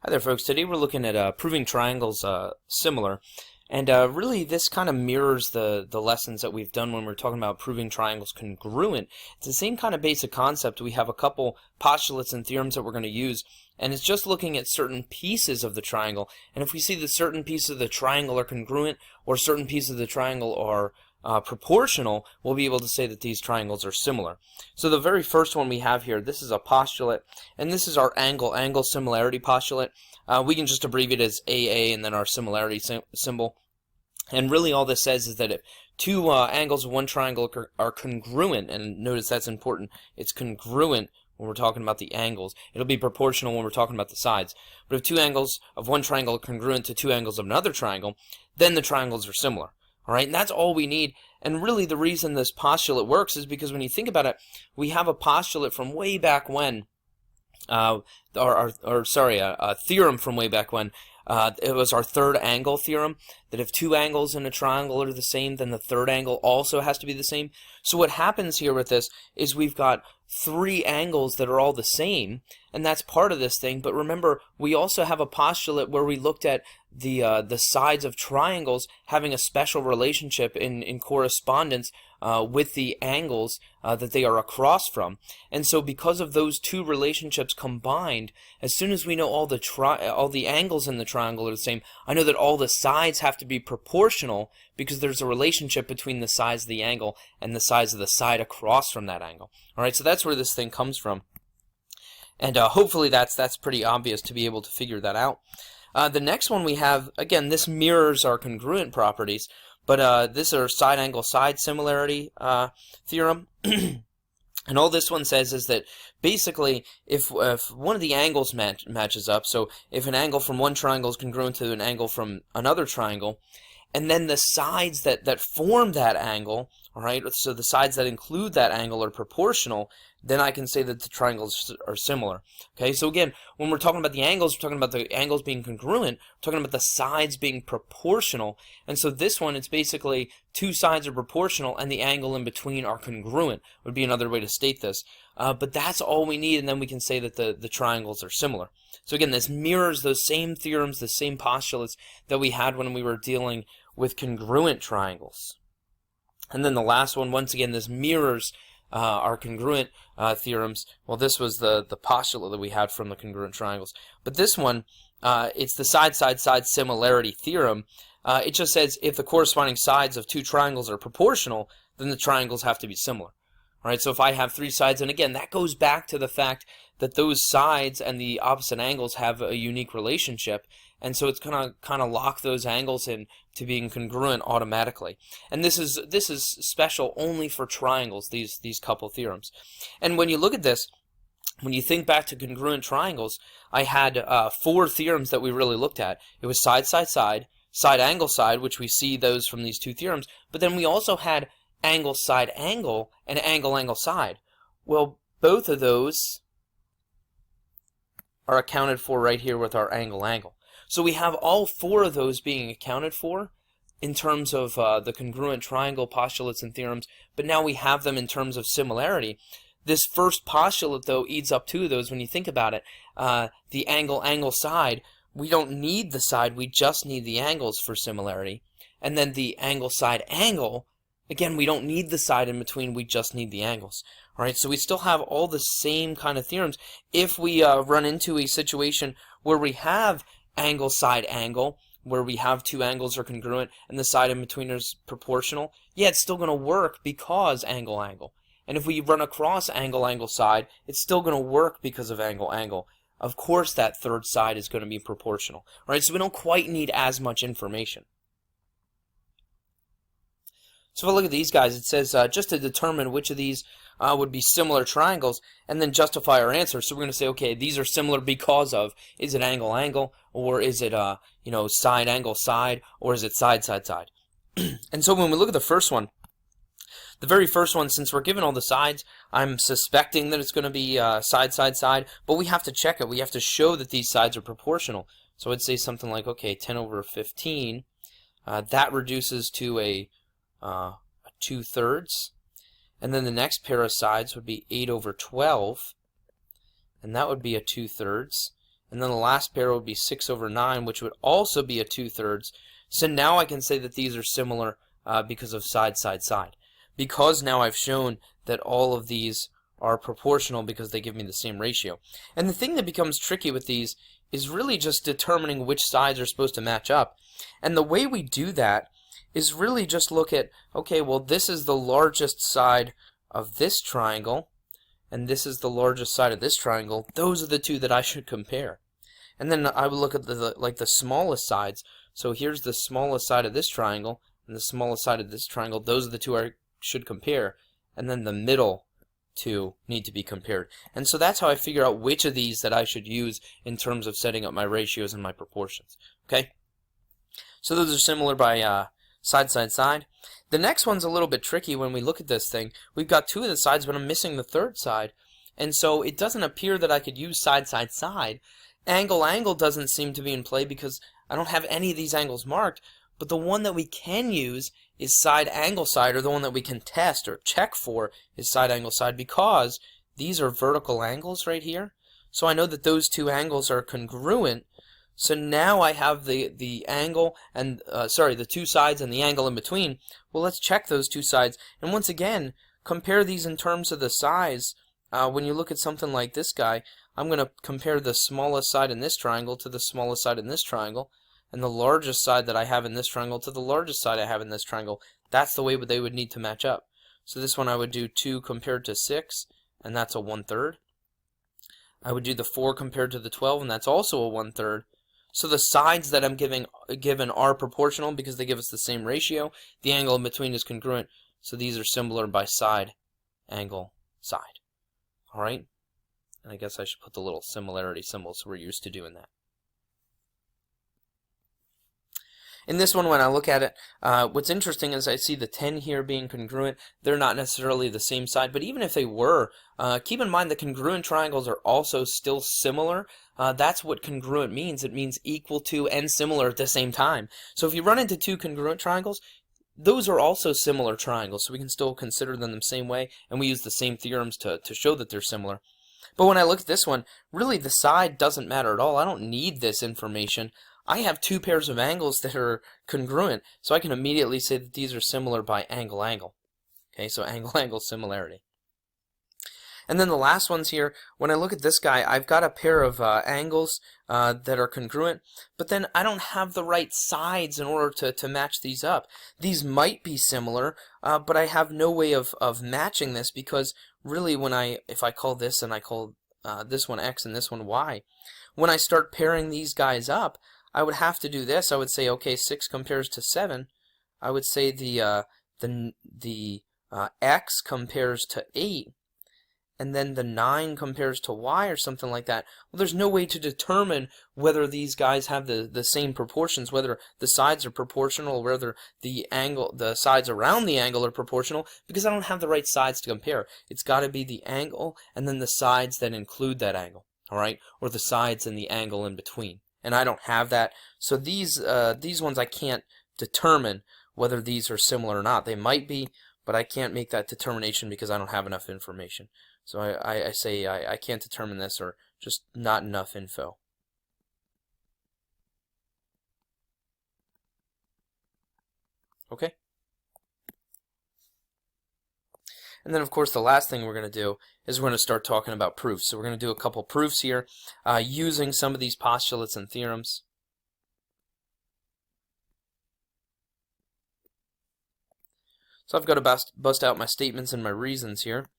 Hi there, folks. Today we're looking at proving triangles similar, and really this kind of mirrors the lessons that we've done when we're talking about proving triangles congruent. It's the same kind of basic concept. We have a couple postulates and theorems that we're going to use, and it's just looking at certain pieces of the triangle. And if we see that certain pieces of the triangle are congruent or certain pieces of the triangle are proportional, we'll be able to say that these triangles are similar. So the very first one we have here, this is a postulate, and this is our angle similarity postulate. We can just abbreviate it as AA and then our similarity symbol. And really all this says is that if two angles of one triangle are congruent, and notice that's important, it's congruent when we're talking about the angles. It'll be proportional when we're talking about the sides. But if two angles of one triangle are congruent to two angles of another triangle, then the triangles are similar. All right, and that's all we need. And really the reason this postulate works is because when you think about it, we have a postulate from way back when, a theorem from way back when. It was our third angle theorem, that if two angles in a triangle are the same, then the third angle also has to be the same. So what happens here with this is we've got three angles that are all the same, and that's part of this thing. But remember, we also have a postulate where we looked at the sides of triangles having a special relationship in correspondence with the angles that they are across from. And so because of those two relationships combined, as soon as we know all the angles in the triangle are the same, I know that all the sides have to be proportional because there's a relationship between the size of the angle and the size of the side across from that angle. Alright, so that's where this thing comes from. And hopefully that's pretty obvious to be able to figure that out. The next one we have, again, this mirrors our congruent properties, but this is our side angle side similarity theorem. And all this one says is that basically if one of the angles matches up, so if an angle from one triangle is congruent to an angle from another triangle, and then the sides that form that angle, all right, so the sides that include that angle are proportional, then I can say that the triangles are similar. Okay, so again, when we're talking about the angles, we're talking about the angles being congruent, we're talking about the sides being proportional, and so this one, it's basically two sides are proportional and the angle in between are congruent, would be another way to state this. But that's all we need, and then we can say that the triangles are similar. So again, this mirrors those same theorems, the same postulates that we had when we were dealing with congruent triangles. And then the last one, once again, this mirrors our congruent theorems. Well, this was the postulate that we had from the congruent triangles. But this one, it's the side similarity theorem. It just says if the corresponding sides of two triangles are proportional, then the triangles have to be similar. All right, so if I have three sides, and again, that goes back to the fact that those sides and the opposite angles have a unique relationship, and so it's gonna kind of lock those angles in to being congruent automatically. And this is special only for triangles, these couple theorems. And when you look at this, when you think back to congruent triangles, I had four theorems that we really looked at. It was side angle side, which we see those from these two theorems, but then we also had angle side angle and angle side. Well, both of those are accounted for right here with our angle. So we have all four of those being accounted for in terms of the congruent triangle postulates and theorems, but now we have them in terms of similarity. This first postulate, though, eats up two of those when you think about it. The angle side, we don't need the side, we just need the angles for similarity. And then the angle side angle, again, we don't need the side in between, we just need the angles. All right, so we still have all the same kind of theorems. If we run into a situation where we have angle side angle, where we have two angles are congruent and the side in between is proportional, yeah, it's still going to work because angle. And if we run across angle side, it's still going to work because of angle. Of course, that third side is going to be proportional. All right, so we don't quite need as much information. So if I look at these guys, it says just to determine which of these would be similar triangles, and then justify our answer. So we're going to say, okay, these are similar because of, is it angle, or is it side angle side, or is it side. And so when we look at the first one, the very first one, since we're given all the sides, I'm suspecting that it's going to be side, but we have to check it. We have to show that these sides are proportional. So I'd say something like, okay, 10 over 15, that reduces to a 2/3, and then the next pair of sides would be 8 over 12, and that would be a 2/3, and then the last pair would be 6 over 9, which would also be a 2/3. So now I can say that these are similar because of side, side, side. Because now I've shown that all of these are proportional because they give me the same ratio. And the thing that becomes tricky with these is really just determining which sides are supposed to match up. And the way we do that is really just look at, okay, well, this is the largest side of this triangle, and this is the largest side of this triangle. Those are the two that I should compare. And then I would look at the smallest sides. So here's the smallest side of this triangle and the smallest side of this triangle. Those are the two I should compare. And then the middle two need to be compared. And so that's how I figure out which of these that I should use in terms of setting up my ratios and my proportions. Okay? So those are similar by side, side, side. The next one's a little bit tricky when we look at this thing. We've got two of the sides, but I'm missing the third side. And so it doesn't appear that I could use side, side, side. Angle, angle doesn't seem to be in play because I don't have any of these angles marked. But the one that we can use is side, angle, side, or the one that we can test or check for is side, angle, side, because these are vertical angles right here. So I know that those two angles are congruent. So now I have the angle and the two sides and the angle in between. Well, let's check those two sides. And once again, compare these in terms of the size. When you look at something like this guy, I'm going to compare the smallest side in this triangle to the smallest side in this triangle, and the largest side that I have in this triangle to the largest side I have in this triangle. That's the way they would need to match up. So this one I would do 2 compared to 6, and that's a 1/3. I would do the 4 compared to the 12, and that's also a 1/3. So the sides that I'm given are proportional because they give us the same ratio. The angle in between is congruent, so these are similar by side, angle, side. All right? And I guess I should put the little similarity symbol so we're used to doing that. In this one, when I look at it, what's interesting is I see the 10 here being congruent. They're not necessarily the same side, but even if they were, keep in mind that congruent triangles are also still similar. That's what congruent means. It means equal to and similar at the same time. So if you run into two congruent triangles, those are also similar triangles, so we can still consider them the same way, and we use the same theorems to show that they're similar. But when I look at this one, really the side doesn't matter at all. I don't need this information. I have two pairs of angles that are congruent, so I can immediately say that these are similar by angle, angle. Okay, so angle, angle, similarity. And then the last ones here, when I look at this guy, I've got a pair of angles that are congruent, but then I don't have the right sides in order to match these up. These might be similar, but I have no way of matching this because really if I call this and I call this one X and this one Y, when I start pairing these guys up, I would have to do this. I would say, okay, 6 compares to 7. I would say the X compares to 8. And then the 9 compares to Y or something like that. Well, there's no way to determine whether these guys have the same proportions, whether the sides are proportional, or whether the sides around the angle are proportional, because I don't have the right sides to compare. It's got to be the angle and then the sides that include that angle, all right, or the sides and the angle in between. And I don't have that, so these ones I can't determine whether these are similar or not. They might be, but I can't make that determination because I don't have enough information. So I say I can't determine this, or just not enough info. Okay? And then, of course, the last thing we're going to do is we're going to start talking about proofs. So we're going to do a couple proofs here using some of these postulates and theorems. So I've got to bust out my statements and my reasons here.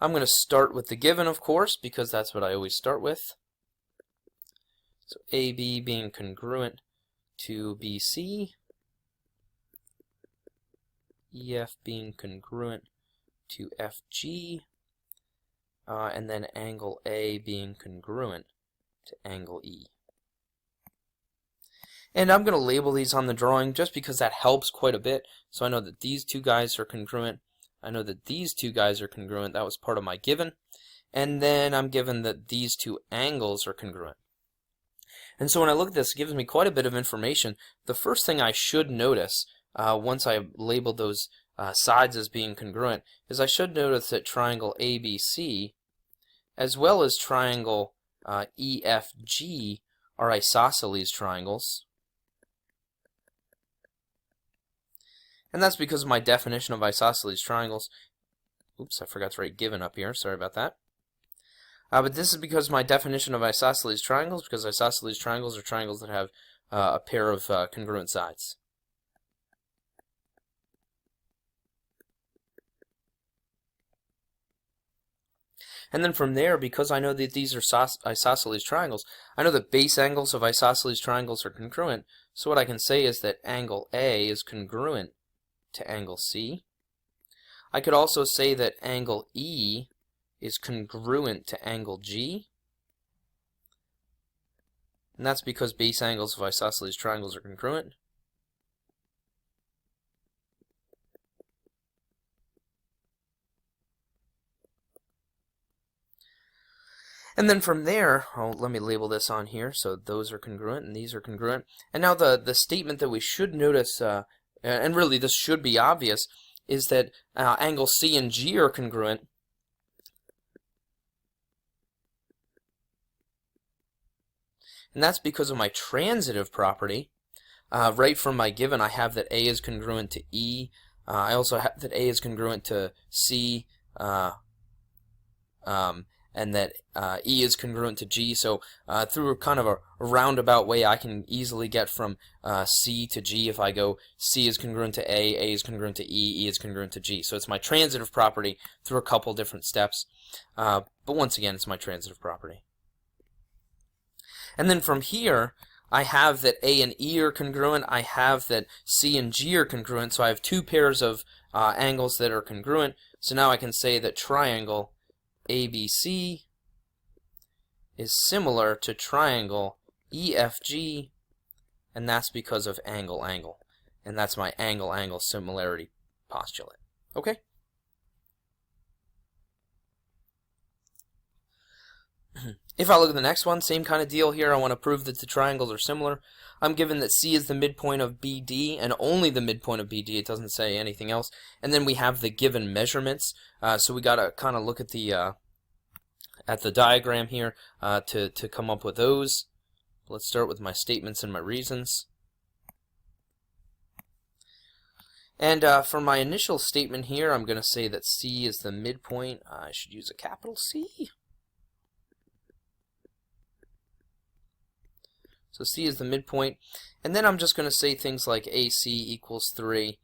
I'm going to start with the given, of course, because that's what I always start with. So AB being congruent to BC, EF being congruent to FG, and then angle A being congruent to angle E. And I'm going to label these on the drawing just because that helps quite a bit. So I know that these two guys are congruent. I know that these two guys are congruent. That was part of my given. And then I'm given that these two angles are congruent. And so when I look at this, it gives me quite a bit of information. The first thing I should notice, once I labeled those sides as being congruent, is I should notice that triangle ABC, as well as triangle EFG are isosceles triangles. And that's because of my definition of isosceles triangles. Oops, I forgot to write given up here. Sorry about that. But this is because my definition of isosceles triangles, because isosceles triangles are triangles that have a pair of congruent sides. And then from there, because I know that these are isosceles triangles, I know that base angles of isosceles triangles are congruent. So what I can say is that angle A is congruent to angle C. I could also say that angle E is congruent to angle G. And that's because base angles of isosceles triangles are congruent. And then from there, let me label this on here, so those are congruent and these are congruent. And now the statement that we should notice, and really this should be obvious, is that angle C and G are congruent. And that's because of my transitive property. Right from my given, I have that A is congruent to E. I also have that A is congruent to C. And that E is congruent to G. So through a kind of a roundabout way, I can easily get from C to G if I go C is congruent to A is congruent to E is congruent to G. So it's my transitive property through a couple different steps. But once again, it's my transitive property. And then from here, I have that A and E are congruent. I have that C and G are congruent. So I have two pairs of angles that are congruent. So now I can say that triangle ABC is similar to triangle EFG, and that's because of angle-angle. And that's my angle-angle similarity postulate. Okay? If I look at the next one, same kind of deal here. I want to prove that the triangles are similar. I'm given that C is the midpoint of BD, and only the midpoint of BD. It doesn't say anything else. And then we have the given measurements. So we got to kind of look at the diagram here to come up with those. Let's start with my statements and my reasons. And for my initial statement here, I'm going to say that C is the midpoint. I should use a capital C. So C is the midpoint. And then I'm just going to say things like AC equals 3,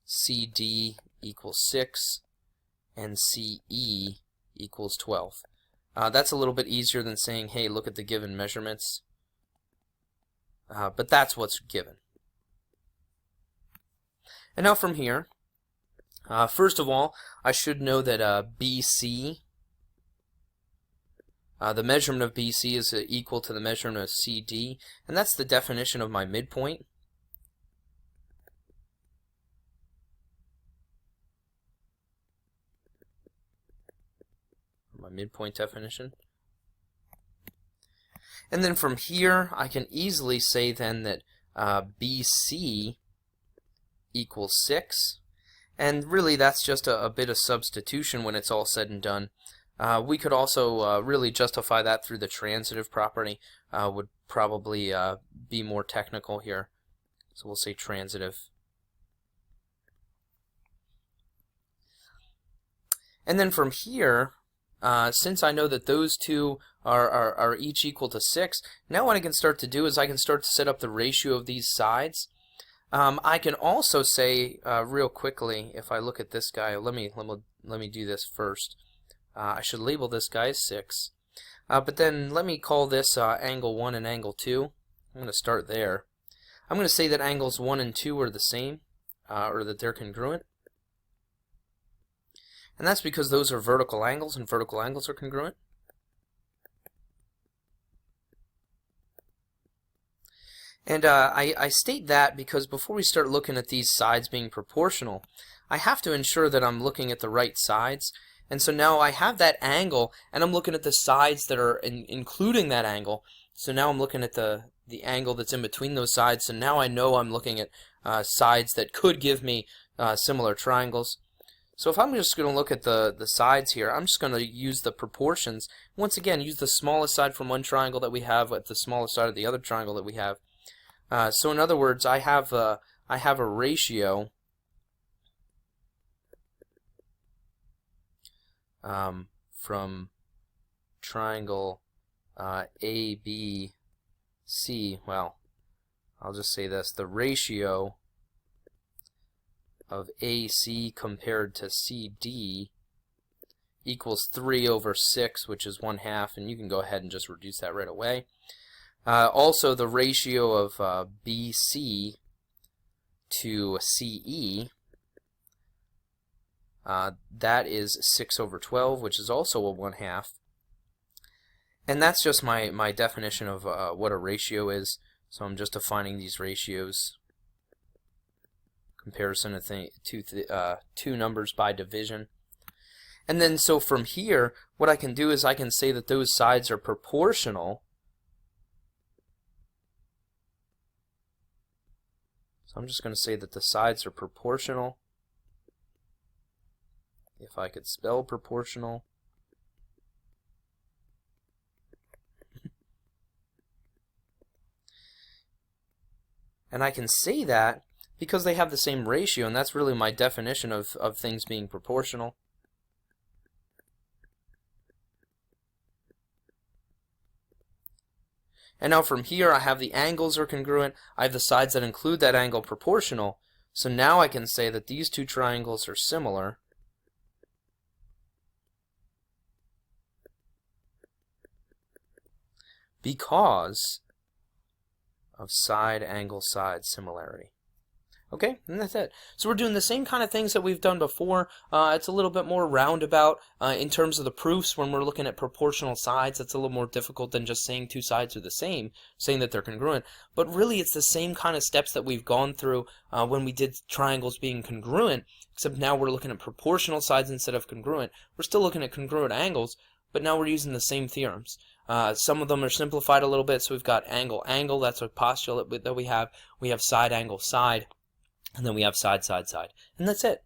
CD equals 6, and CE equals 12. That's a little bit easier than saying, hey, look at the given measurements. But that's what's given. And now from here, first of all, I should know that BC, the measurement of BC is equal to the measurement of CD, and that's the definition of my midpoint. My midpoint definition. And then from here, I can easily say then that BC equals 6. And really, that's just a bit of substitution when it's all said and done. We could also really justify that through the transitive property. Would probably be more technical here. So we'll say transitive. And then from here, since I know that those two are each equal to 6, now what I can start to do is I can start to set up the ratio of these sides. I can also say real quickly, if I look at this guy, let me do this first. I should label this guy as 6. But then let me call this angle 1 and angle 2. I'm going to start there. I'm going to say that angles 1 and 2 are the same, or that they're congruent. And that's because those are vertical angles, and vertical angles are congruent. And I state that because before we start looking at these sides being proportional, I have to ensure that I'm looking at the right sides. And so now I have that angle, and I'm looking at the sides that are including that angle. So now I'm looking at the angle that's in between those sides. So now I know I'm looking at sides that could give me similar triangles. So if I'm just going to look at the sides here, I'm just going to use the proportions. Once again, use the smallest side from one triangle that we have with the smallest side of the other triangle that we have. So in other words, I have a ratio from triangle ABC. Well, I'll just say this: the ratio of AC compared to CD equals 3/6, which is 1/2, and you can go ahead and just reduce that right away. Also, the ratio of BC to CE, that is 6/12, which is also a 1/2. And that's just my definition of what a ratio is. So I'm just defining these ratios. Comparison of two numbers by division. And then so from here, what I can do is I can say that those sides are proportional. So I'm just going to say that the sides are proportional. If I could spell proportional. And I can say that because they have the same ratio, and that's really my definition of things being proportional. And now from here, I have the angles are congruent. I have the sides that include that angle proportional. So now I can say that these two triangles are similar. Because of side angle side similarity. Okay, and that's it. So we're doing the same kind of things that we've done before. It's a little bit more roundabout in terms of the proofs. When we're looking at proportional sides, it's a little more difficult than just saying two sides are the same, saying that they're congruent. But really, it's the same kind of steps that we've gone through when we did triangles being congruent, except now we're looking at proportional sides instead of congruent. We're still looking at congruent angles, but now we're using the same theorems. Some of them are simplified a little bit, so we've got angle, angle, that's a postulate that we have. We have side, angle, side. And then we have side, side, side. And that's it.